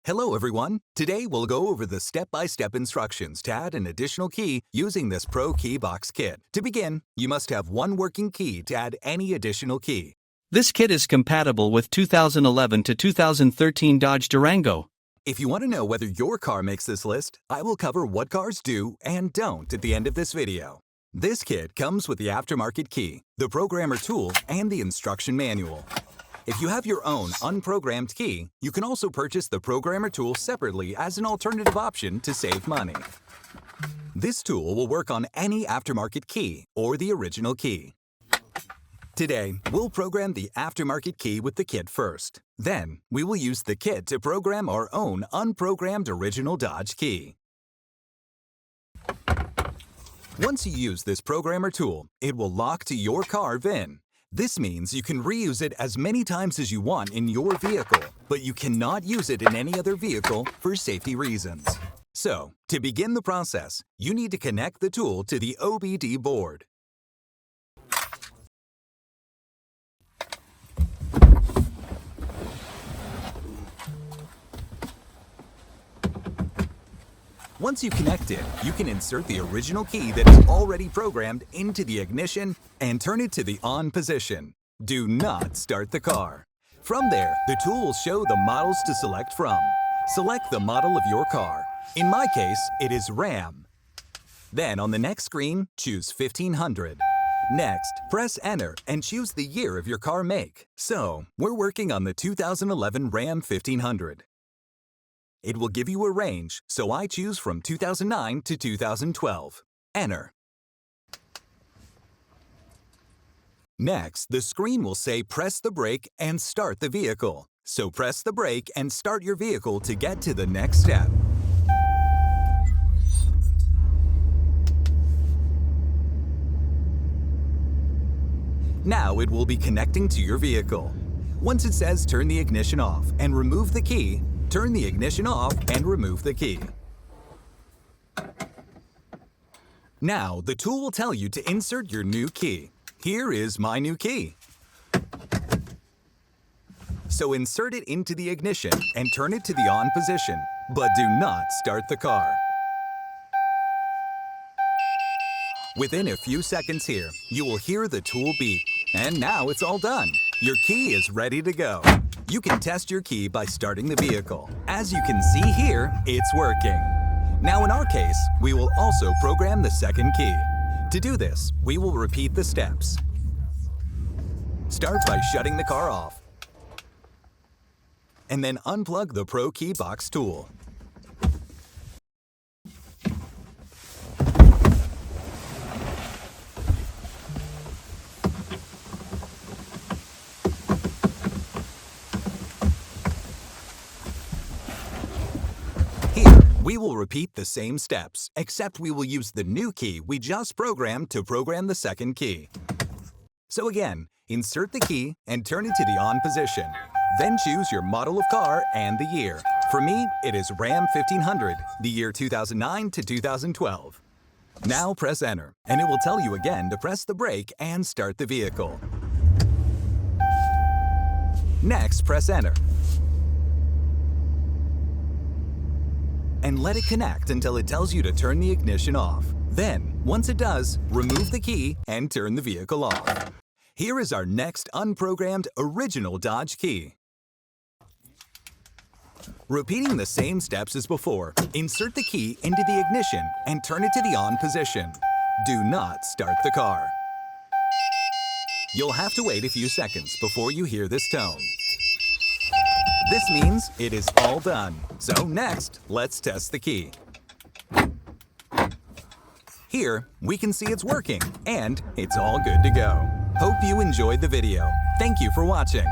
Hello everyone! Today we'll go over the step-by-step instructions to add an additional key using this ProKeyBox kit. To begin, you must have one working key to add any additional key. This kit is compatible with 2011 to 2013 Dodge Durango. If you want to know whether your car makes this list, I will cover what cars do and don't at the end of this video. This kit comes with the aftermarket key, the programmer tool, and the instruction manual. If you have your own unprogrammed key, you can also purchase the programmer tool separately as an alternative option to save money. This tool will work on any aftermarket key or the original key. Today, we'll program the aftermarket key with the kit first. Then, we will use the kit to program our own unprogrammed original Dodge key. Once you use this programmer tool, it will lock to your car VIN. This means you can reuse it as many times as you want in your vehicle, but you cannot use it in any other vehicle for safety reasons. So, to begin the process, you need to connect the tool to the OBD board. Once you connect it, you can insert the original key that is already programmed into the ignition and turn it to the on position. Do not start the car. From there, the tool will show the models to select from. Select the model of your car. In my case, it is Ram. Then on the next screen, choose 1500. Next, press Enter and choose the year of your car make. So, we're working on the 2011 Ram 1500. It will give you a range, so I choose from 2009 to 2012. Enter. Next, the screen will say press the brake and start the vehicle. So press the brake and start your vehicle to get to the next step. Now it will be connecting to your vehicle. Once it says turn the ignition off and remove the key, turn the ignition off and remove the key. Now, the tool will tell you to insert your new key. Here is my new key. So insert it into the ignition and turn it to the on position, but do not start the car. Within a few seconds here, you will hear the tool beep. And now it's all done. Your key is ready to go. You can test your key by starting the vehicle. As you can see here, it's working. Now in our case, we will also program the second key. To do this, we will repeat the steps. Start by shutting the car off. And then unplug the ProKeyBox tool. We will repeat the same steps, except we will use the new key we just programmed to program the second key. So again, insert the key and turn it to the on position. Then choose your model of car and the year. For me, it is Ram 1500, the year 2009 to 2012. Now press Enter, and it will tell you again to press the brake and start the vehicle. Next, press Enter. And let it connect until it tells you to turn the ignition off. Then, once it does, remove the key and turn the vehicle off. Here is our next unprogrammed original Dodge key. Repeating the same steps as before, insert the key into the ignition and turn it to the on position. Do not start the car. You'll have to wait a few seconds before you hear this tone. This means it is all done. So next, let's test the key. Here, we can see it's working, and it's all good to go. Hope you enjoyed the video. Thank you for watching.